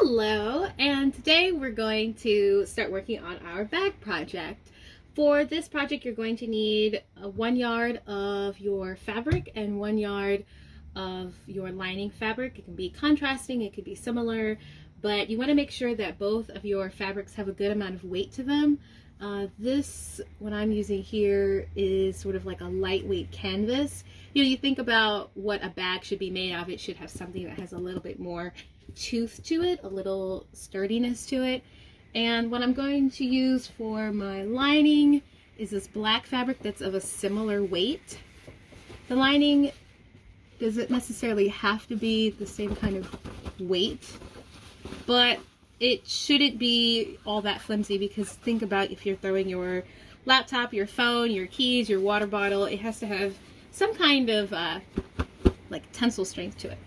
Hello, and today we're going to start working on our bag project. For this project, you're going to need 1 yard of your fabric and 1 yard of your lining fabric. It can be contrasting, it could be similar, but you want to make sure that both of your fabrics have a good amount of weight to them. This, what I'm using here, is sort of like a lightweight canvas. You think about what a bag should be made of. It should have something that has a little bit more tooth to it, a little sturdiness to it. And what I'm going to use for my lining is this black fabric that's of a similar weight. The lining doesn't necessarily have to be the same kind of weight, but it shouldn't be all that flimsy, because think about if you're throwing your laptop, your phone, your keys, your water bottle, it has to have some kind of like tensile strength to it.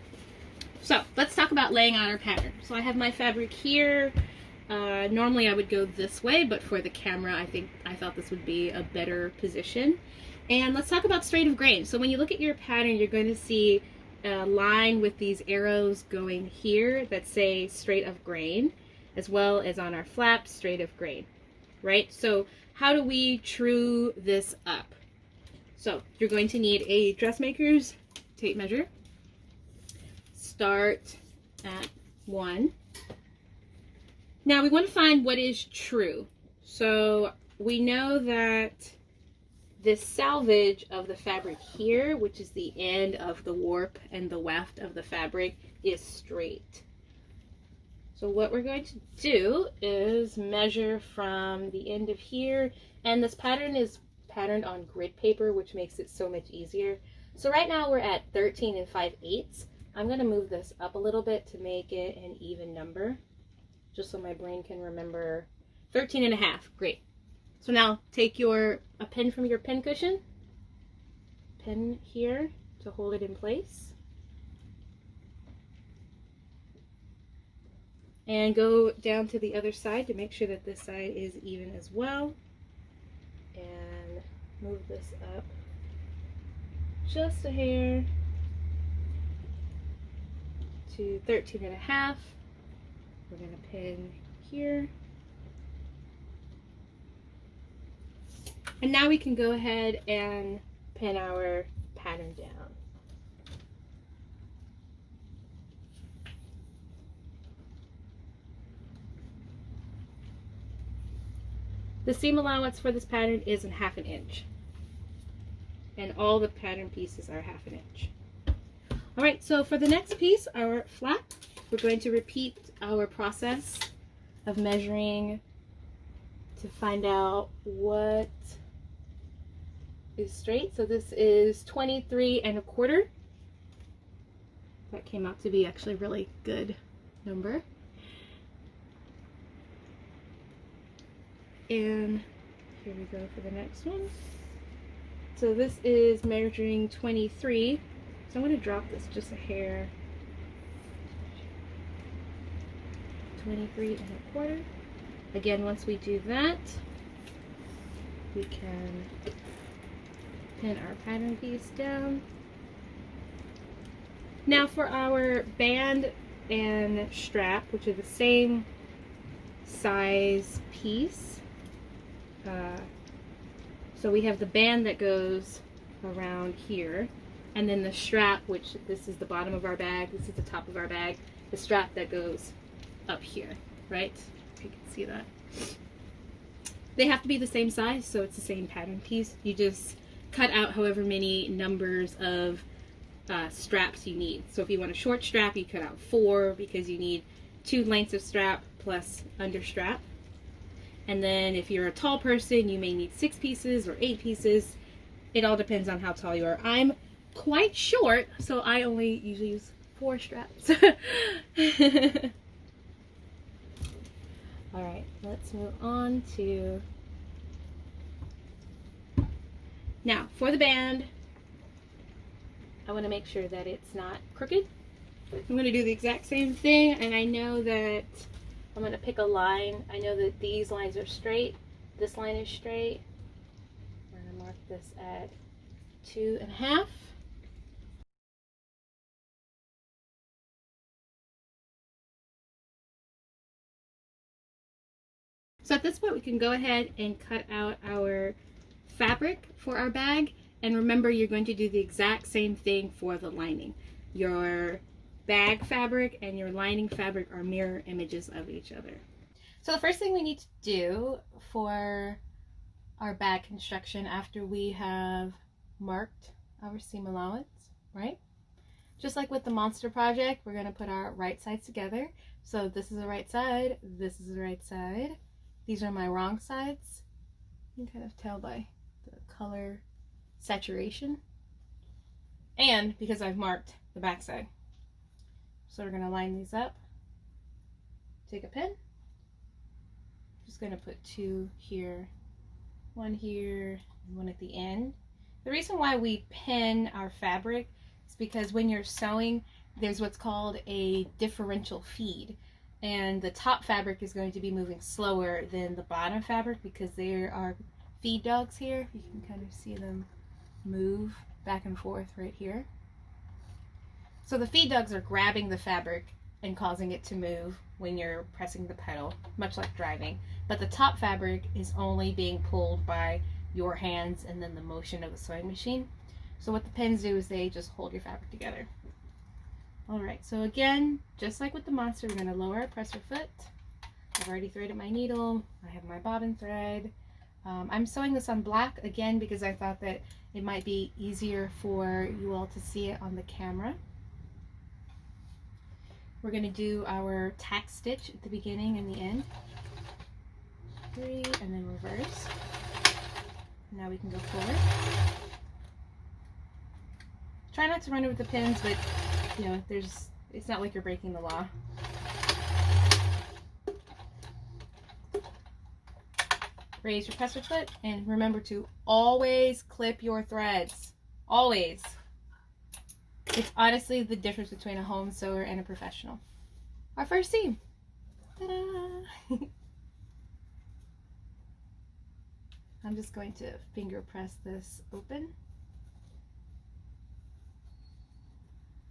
So let's talk about laying out our pattern. So I have my fabric here. Normally I would go this way, but for the camera I thought this would be a better position. And let's talk about straight of grain. So when you look at your pattern, you're going to see a line with these arrows going here that say straight of grain, as well as on our flap, straight of grain, right? So how do we true this up? So you're going to need a dressmaker's tape measure. Start at 1. Now we want to find what is true. So we know that this salvage of the fabric here, which is the end of the warp and the weft of the fabric, is straight. So what we're going to do is measure from the end of here, and this pattern is patterned on grid paper, which makes it so much easier. So right now we're at 13 5/8. I'm going to move this up a little bit to make it an even number, just so my brain can remember 13.5. Great. So now take a pin from your pin cushion, pin here to hold it in place, and go down to the other side to make sure that this side is even as well, and move this up just a hair to 13.5. We're going to pin here. And now we can go ahead and pin our pattern down. The seam allowance for this pattern is 1/2 inch. And all the pattern pieces are 1/2 inch. All right, so for the next piece, our flap, we're going to repeat our process of measuring to find out what is straight. So this is 23 1/4. That came out to be actually a really good number. And here we go for the next one. So this is measuring 23. So I'm going to drop this just a hair. 23 1/4. Again, once we do that, we can pin our pattern piece down. Now for our band and strap, which are the same size piece. So we have the band that goes around here, and then the strap, which this is the bottom of our bag, this is the top of our bag, the strap that goes up here, right? If you can see that. They have to be the same size, so it's the same pattern piece. You just cut out however many numbers of straps you need. So if you want a short strap, you cut out 4, because you need 2 lengths of strap plus under strap. And then if you're a tall person, you may need 6 pieces or 8 pieces. It all depends on how tall you are. I'm quite short, so I only usually use 4 straps. All right, let's move on to, now for the band, I want to make sure that it's not crooked. I'm going to do the exact same thing, and I know that I'm going to pick a line. I know that these lines are straight. This line is straight. We're going to mark this at 2.5. So at this point we can go ahead and cut out our fabric for our bag, and remember you're going to do the exact same thing for the lining. Your bag fabric and your lining fabric are mirror images of each other. So the first thing we need to do for our bag construction after we have marked our seam allowance, right? Just like with the monster project, we're going to put our right sides together. So this is the right side, this is the right side. These are my wrong sides. You can kind of tell by the color saturation. And because I've marked the back side. So we're going to line these up. Take a pin. Just going to put two here, one here, and one at the end. The reason why we pin our fabric is because when you're sewing, there's what's called a differential feed. And the top fabric is going to be moving slower than the bottom fabric because there are feed dogs here. You can kind of see them move back and forth right here. So the feed dogs are grabbing the fabric and causing it to move when you're pressing the pedal, much like driving. But the top fabric is only being pulled by your hands and then the motion of the sewing machine. So what the pins do is they just hold your fabric together. Alright, so again, just like with the monster, we're going to lower our presser foot. I've already threaded my needle. I have my bobbin thread. I'm sewing this on black again because I thought that it might be easier for you all to see it on the camera. We're going to do our tack stitch at the beginning and the end. 3 and then reverse. Now we can go forward. Try not to run over the pins, but you know, it's not like you're breaking the law. Raise your presser foot and remember to always clip your threads. Always. It's honestly the difference between a home sewer and a professional. Our first seam. Ta-da! I'm just going to finger press this open.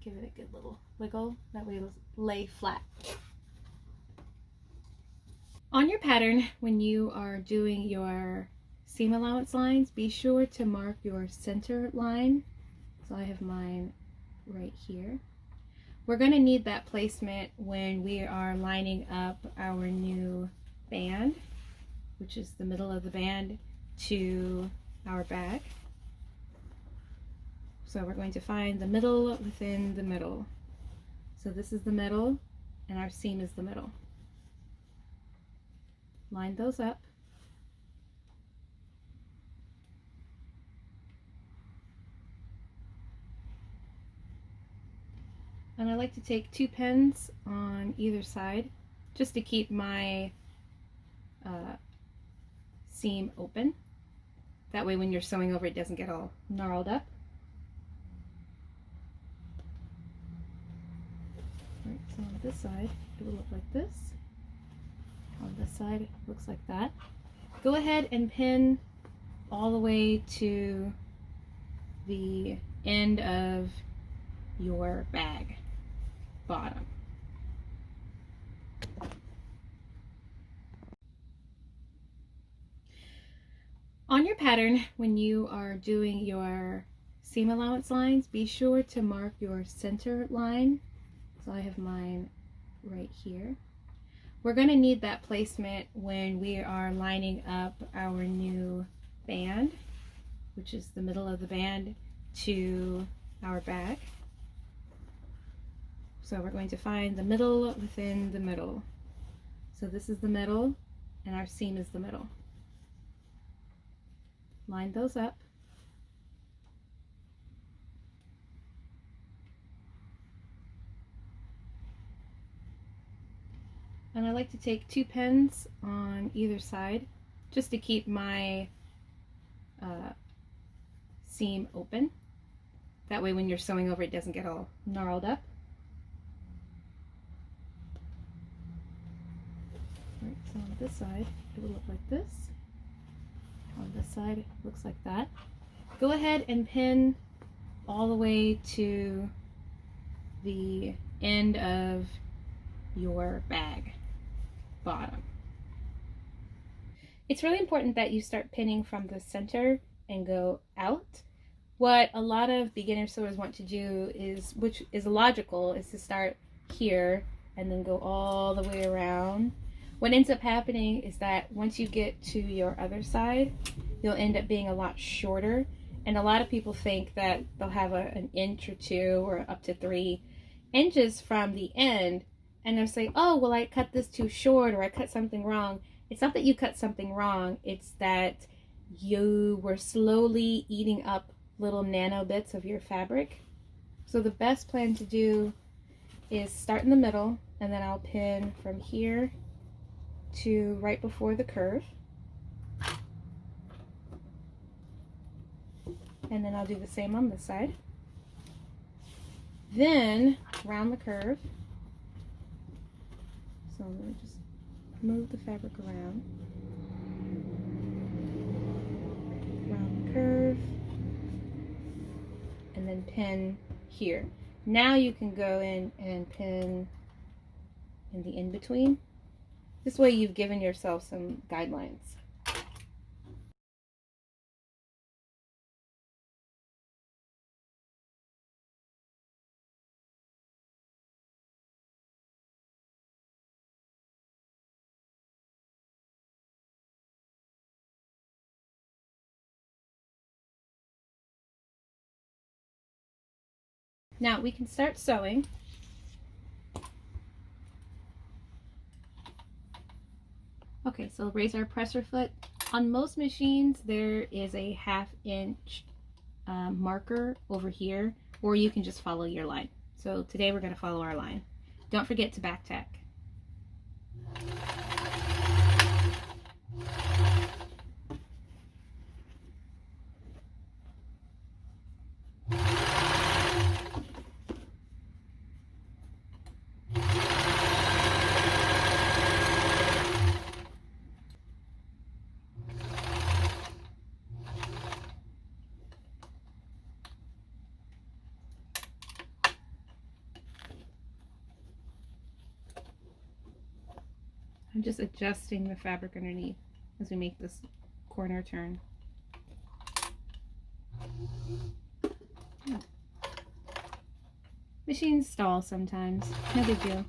Give it a good little wiggle, that way it'll lay flat. On your pattern, when you are doing your seam allowance lines, be sure to mark your center line. So I have mine right here. We're going to need that placement when we are lining up our new band, which is the middle of the band, to our bag. So we're going to find the middle within the middle. So this is the middle and our seam is the middle. Line those up. And I like to take 2 pins on either side just to keep my seam open. That way when you're sewing over it doesn't get all gnarled up. Right, so on this side it will look like this. On this side it looks like that. Go ahead and pin all the way to the end of your bag bottom. On your pattern, when you are doing your seam allowance lines, be sure to mark your center line. So I have mine right here. We're going to need that placement when we are lining up our new band, which is the middle of the band, to our bag. So we're going to find the middle within the middle. So this is the middle and our seam is the middle. Line those up. And I like to take 2 pins on either side just to keep my seam open. That way when you're sewing over it doesn't get all gnarled up. Right, so on this side it will look like this. On this side it looks like that. Go ahead and pin all the way to the end of your bag bottom. It's really important that you start pinning from the center and go out. What a lot of beginner sewers want to do is, which is logical, is to start here and then go all the way around. What ends up happening is that once you get to your other side, you'll end up being a lot shorter. And a lot of people think that they'll have an inch or 2 or up to 3 inches from the end, and they'll say, oh, well, I cut this too short, or I cut something wrong. It's not that you cut something wrong, it's that you were slowly eating up little nano bits of your fabric. So the best plan to do is start in the middle, and then I'll pin from here to right before the curve. And then I'll do the same on this side. Then round the curve. So I'm going to just move the fabric around. Round the curve. And then pin here. Now you can go in and pin in the in-between. This way you've given yourself some guidelines. Now we can start sewing. Okay, so raise our presser foot. On most machines, there is a 1/2 inch marker over here, or you can just follow your line. So today we're going to follow our line. Don't forget to back tack. I'm just adjusting the fabric underneath as we make this corner turn. Machines stall sometimes, no big deal.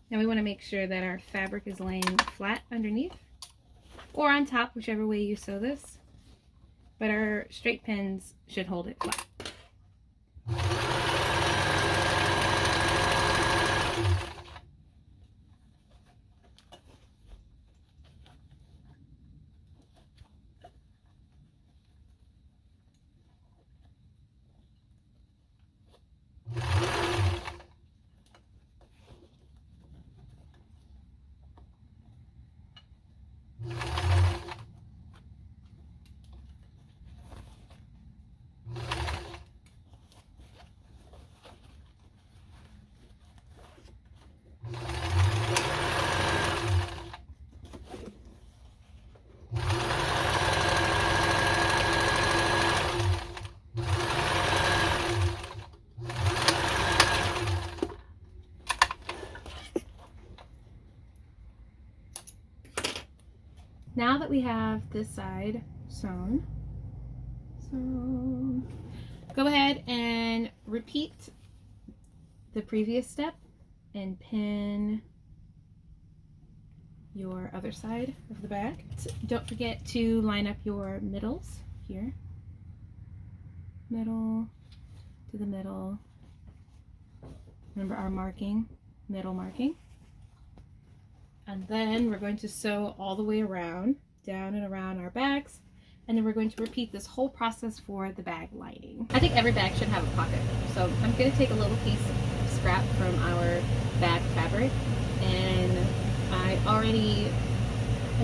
Now we want to make sure that our fabric is laying flat underneath or on top, whichever way you sew this, but our straight pins should hold it flat. Now that we have this side sewn, go ahead and repeat the previous step and pin your other side of the bag. Don't forget to line up your middles here. Middle to the middle. Remember our marking, middle marking. And then we're going to sew all the way around, down and around our bags. And then we're going to repeat this whole process for the bag lining. I think every bag should have a pocket. So I'm going to take a little piece of scrap from our bag fabric. And I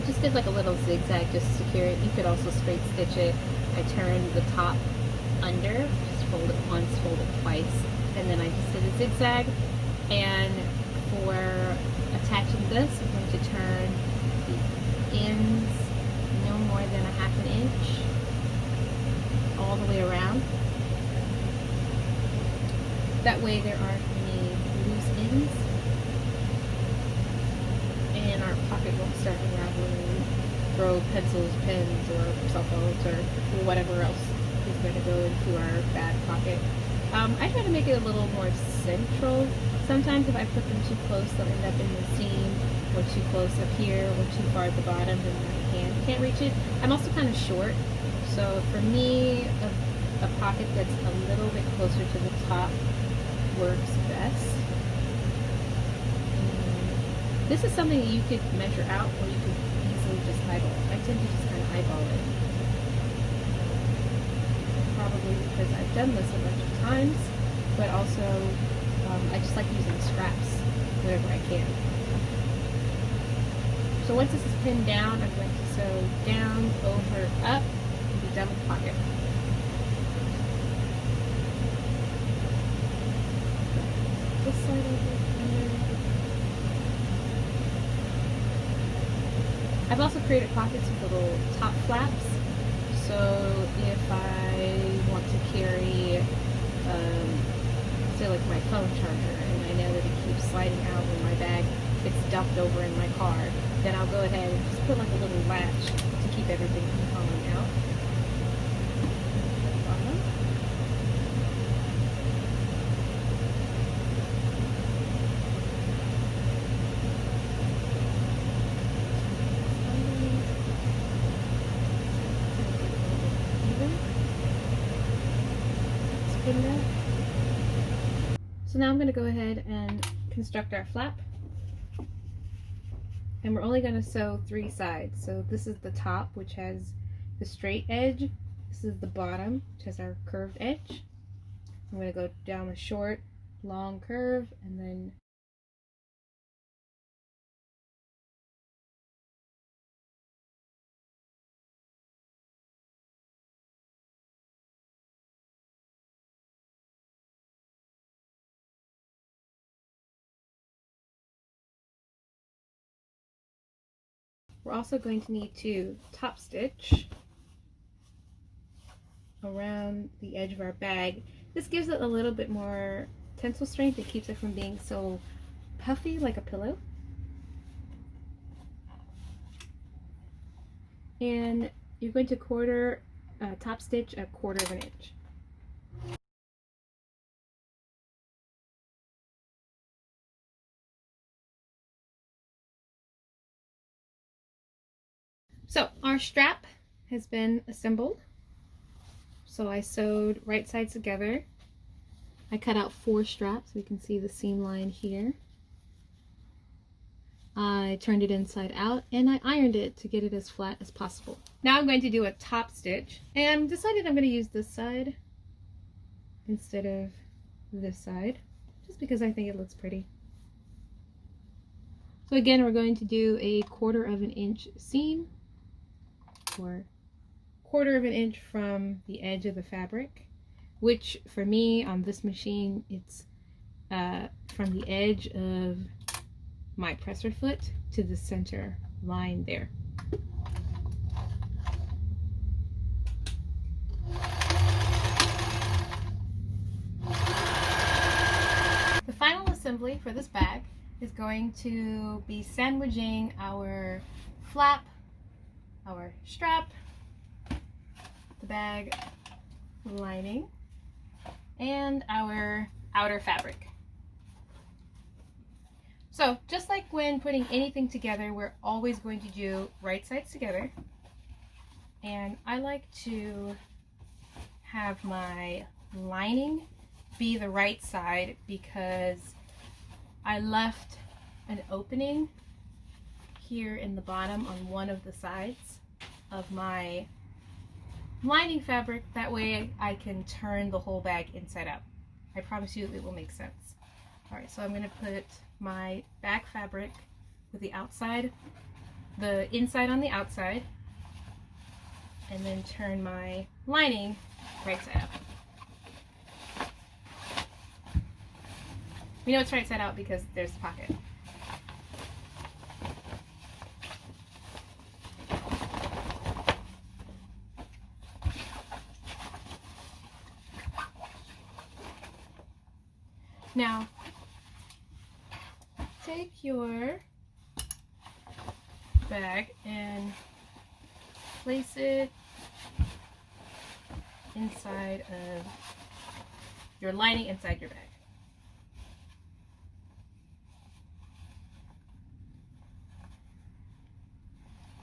just did like a little zigzag just to secure it. You could also straight stitch it. I turned the top under, just fold it once, fold it twice. And then I just did a zigzag. And for attaching this, I'm going to turn the ends and then a 1/2 inch all the way around. That way there aren't any loose ends and our pocket won't start unraveling and throw pencils, pens, or cell phones, or whatever else is going to go into our bag pocket. I try to make it a little more central. Sometimes if I put them too close, they'll end up in the seam, or too close up here, or too far at the bottom, and my hand can't reach it. I'm also kind of short, so for me, a pocket that's a little bit closer to the top works best. This is something that you could measure out, or you could easily just eyeball. I tend to just kind of eyeball it. Probably because I've done this a bunch of times, but also I just like using scraps whenever I can. So once this is pinned down, I'm going to sew down, over, up, and be done with the pocket. This side over here. I've also created pockets with little top flaps. So if I want to carry, say like my phone charger, and I know that it keeps sliding out when my bag gets dumped over in my car, then I'll go ahead and just put like a little latch to keep everything from falling out. So now I'm going to go ahead and construct our flap, and we're only going to sew 3 sides. So this is the top, which has the straight edge. This is the bottom, which has our curved edge. I'm going to go down the short, long curve, and then we're also going to need to top stitch around the edge of our bag. This gives it a little bit more tensile strength. It keeps it from being so puffy like a pillow. And you're going to top stitch a 1/4 inch. So our strap has been assembled. So I sewed right sides together. I cut out 4 straps, so you can see the seam line here. I turned it inside out and I ironed it to get it as flat as possible. Now I'm going to do a top stitch, and I decided I'm going to use this side instead of this side, just because I think it looks pretty. So again, we're going to do a 1/4 inch seam, or 1/4 inch from the edge of the fabric, which for me on this machine, it's from the edge of my presser foot to the center line there. The final assembly for this bag is going to be sandwiching our flap, our strap, the bag lining, and our outer fabric. So just like when putting anything together, we're always going to do right sides together, and I like to have my lining be the right side because I left an opening here in the bottom on one of the sides of my lining fabric. That way I can turn the whole bag inside out. I promise you it will make sense. Alright, so I'm going to put my back fabric with the inside on the outside, and then turn my lining right side up. We know it's right side out because there's the pocket. Now, take your bag and place it inside of your lining inside your bag.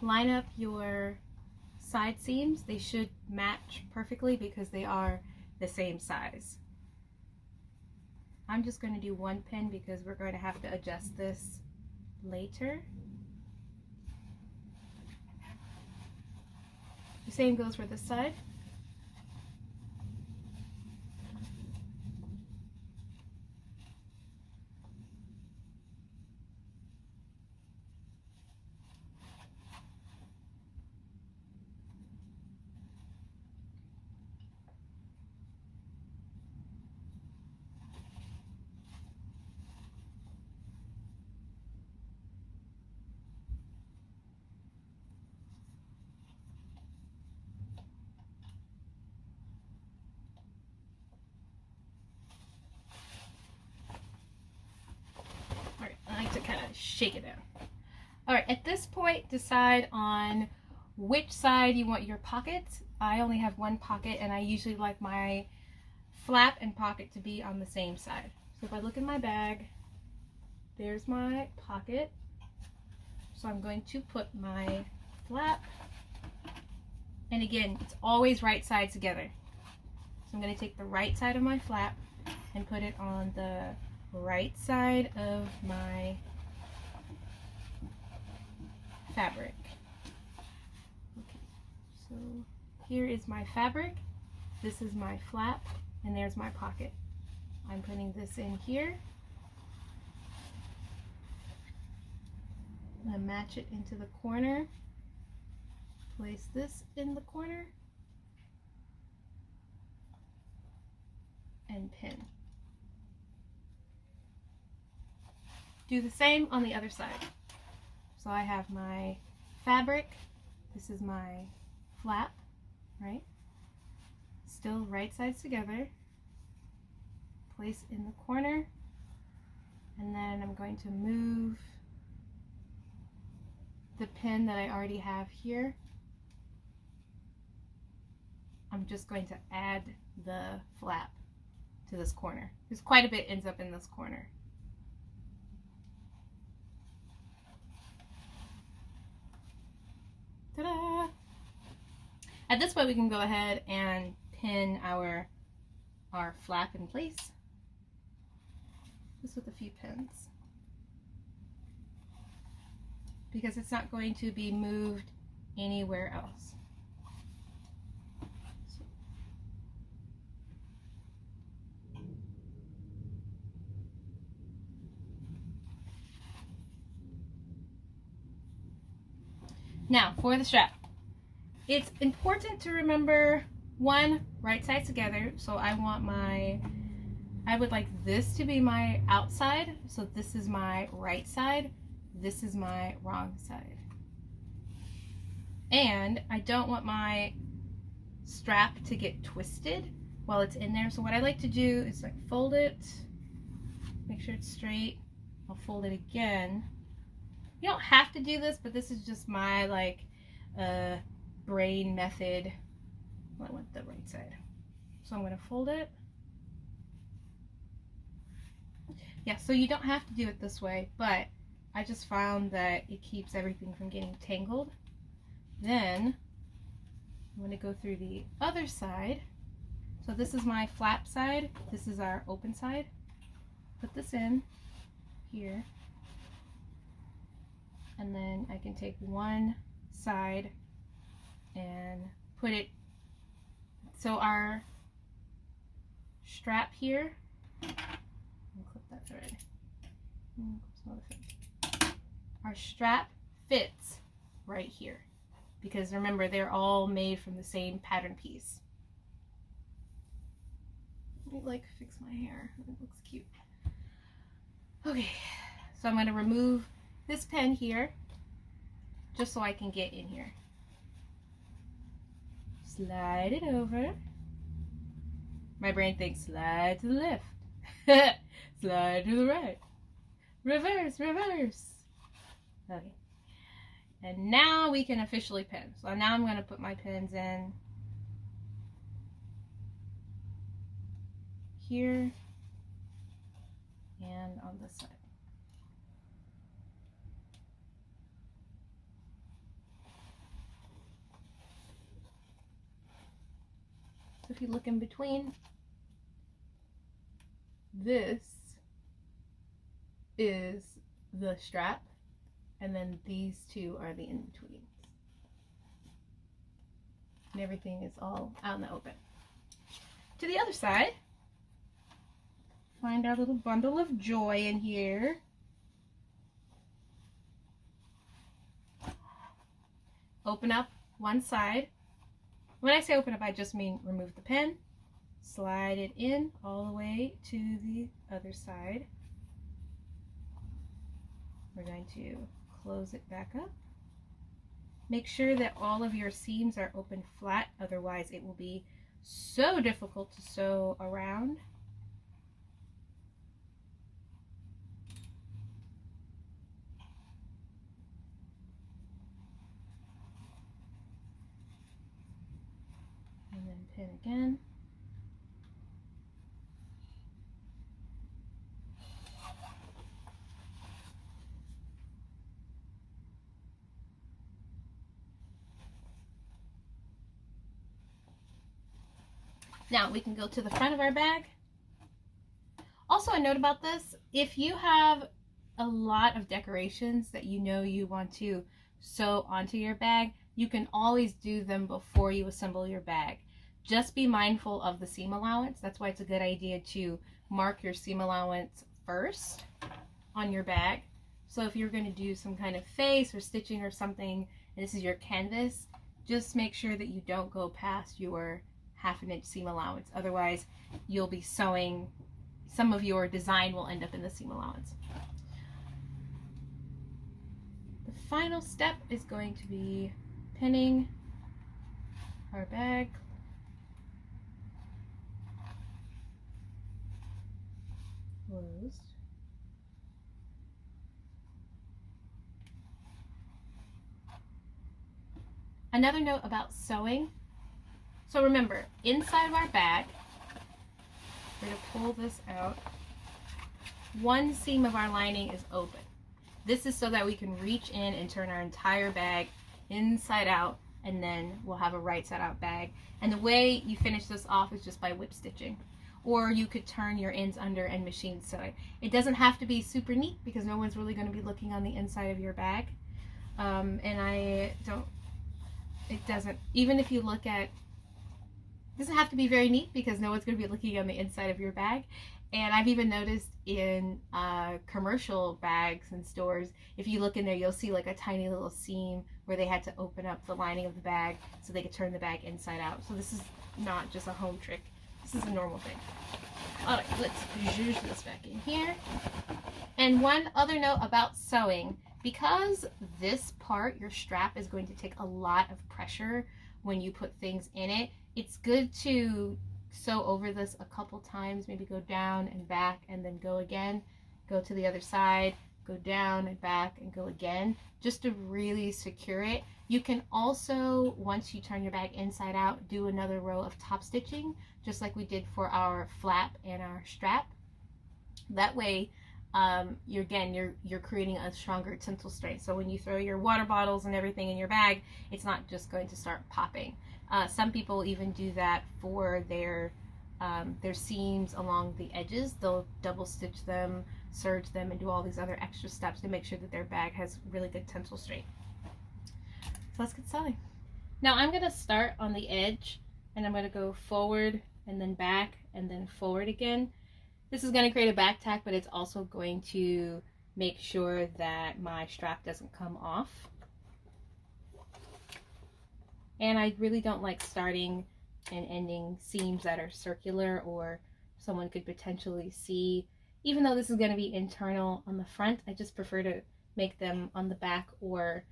Line up your side seams. They should match perfectly because they are the same size. I'm just going to do one pin because we're going to have to adjust this later. The same goes for this side. To kind of shake it out. Alright, at this point, decide on which side you want your pockets. I only have one pocket and I usually like my flap and pocket to be on the same side. So if I look in my bag, there's my pocket. So I'm going to put my flap, and again, it's always right sides together. So I'm going to take the right side of my flap and put it on the right side of my fabric. Okay, so here is my fabric, this is my flap, and there's my pocket. I'm putting this in here. I'm going to match it into the corner, place this in the corner, and pin. Do the same on the other side. So I have my fabric, this is my flap, right? Still right sides together. Place in the corner, and then I'm going to move the pin that I already have here. I'm just going to add the flap to this corner, because quite a bit ends up in this corner. Ta-da! At this point we can go ahead and pin our flap in place, just with a few pins, because it's not going to be moved anywhere else. Now for the strap, it's important to remember, one, right sides together. So I would like this to be my outside, so this is my right side, this is my wrong side. And I don't want my strap to get twisted while it's in there. So what I like to do is like fold it, make sure it's straight, I'll fold it again. You don't have to do this, but this is just my like brain method. I want the right side. So I'm going to fold it. Yeah, so you don't have to do it this way, but I just found that it keeps everything from getting tangled. Then I'm going to go through the other side. So this is my flap side, this is our open side. Put this in here. And then I can take one side and put it, so our strap here, clip that thread, our strap fits right here, because remember, they're all made from the same pattern piece. Let me like fix my hair, it looks cute. Okay, so I'm going to remove this pin here, just so I can get in here. Slide it over. My brain thinks slide to the left. Slide to the right. Reverse, reverse. Okay. And now we can officially pin. So now I'm going to put my pins in here and on this side. So if you look in between, this is the strap, and then these two are the in-betweens. And everything is all out in the open. To the other side, find our little bundle of joy in here. Open up one side. When I say open up, I just mean remove the pin, slide it in all the way to the other side. We're going to close it back up. Make sure that all of your seams are open flat, otherwise it will be so difficult to sew around. And then pin again. Now we can go to the front of our bag. Also, a note about this, if you have a lot of decorations that you know you want to sew onto your bag, you can always do them before you assemble your bag. Just be mindful of the seam allowance. That's why it's a good idea to mark your seam allowance first on your bag. So if you're going to do some kind of face or stitching or something, and this is your canvas, just make sure that you don't go past your ½ inch seam allowance. Otherwise, you'll be sewing, some of your design will end up in the seam allowance. The final step is going to be pinning our bag closed. Another note about sewing. So remember, inside of our bag, we're going to pull this out. One seam of our lining is open. This is so that we can reach in and turn our entire bag inside out, and then we'll have a right side out bag. And the way you finish this off is just by whip stitching. Or you could turn your ends under and machine sew it. It doesn't have to be super neat because no one's really going to be looking on the inside of your bag. It doesn't, even if you look at, it doesn't have to be very neat because no one's going to be looking on the inside of your bag. And I've even noticed in commercial bags and stores, if you look in there, you'll see like a tiny little seam where they had to open up the lining of the bag so they could turn the bag inside out. So this is not just a home trick. This is a normal thing. All right, let's zhuzh this back in here. And one other note about sewing, because this part, your strap, is going to take a lot of pressure when you put things in it, it's good to sew over this a couple times, maybe go down and back and then go again, go to the other side, go down and back and go again, just to really secure it. You can also, once you turn your bag inside out, do another row of top stitching, just like we did for our flap and our strap. That way, you're creating a stronger tensile strength. So when you throw your water bottles and everything in your bag, it's not just going to start popping. Some people even do that for their seams along the edges. They'll double stitch them, serge them, and do all these other extra steps to make sure that their bag has really good tensile strength. So let's get sewing. Now I'm going to start on the edge, and I'm going to go forward and then back and then forward again. This is going to create a back tack, but it's also going to make sure that my strap doesn't come off. And I really don't like starting and ending seams that are circular or someone could potentially see. Even though this is going to be internal on the front, I just prefer to make them on the back or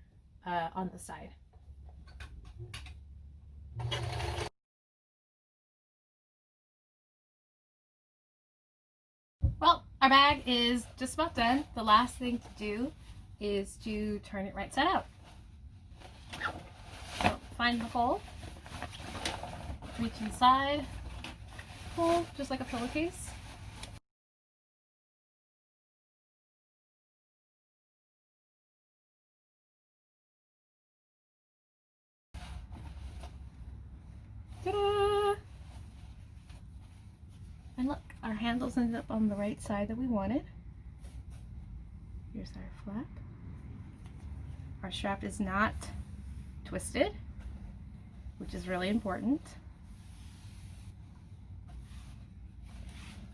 on the side. Well, our bag is just about done. The last thing to do is to turn it right side out. So find the hole, reach inside, pull just like a pillowcase. Ta-da! And look, our handles ended up on the right side that we wanted. Here's our flap. Our strap is not twisted, which is really important.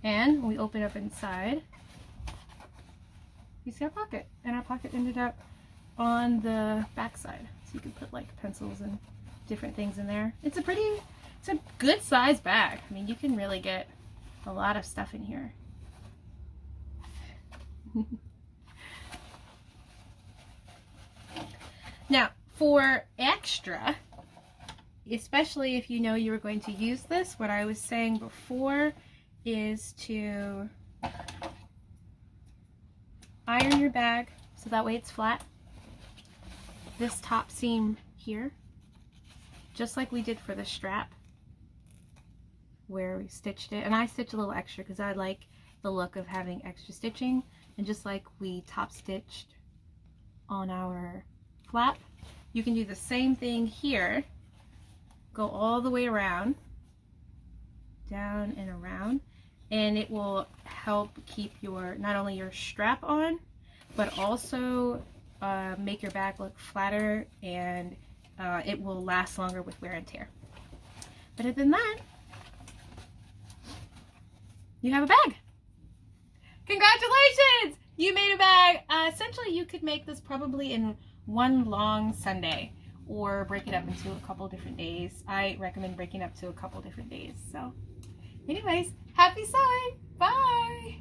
And when we open up inside, you see our pocket. And our pocket ended up on the back side. So you can put like pencils and different things in there. It's a good size bag. I mean, you can really get a lot of stuff in here. Now, for extra, especially if you know you were going to use this, what I was saying before is to iron your bag so that way it's flat. This top seam here, just like we did for the strap where we stitched it, and I stitched a little extra because I like the look of having extra stitching, and just like we top stitched on our flap, you can do the same thing here. Go all the way around, down and around, and it will help keep your, not only your strap on, but also make your bag look flatter, and it will last longer with wear and tear. But other than that, you have a bag. Congratulations! You made a bag. Essentially, you could make this probably in one long Sunday, or break it up into a couple different days. I recommend breaking up to a couple different days. So anyways, happy sewing! Bye!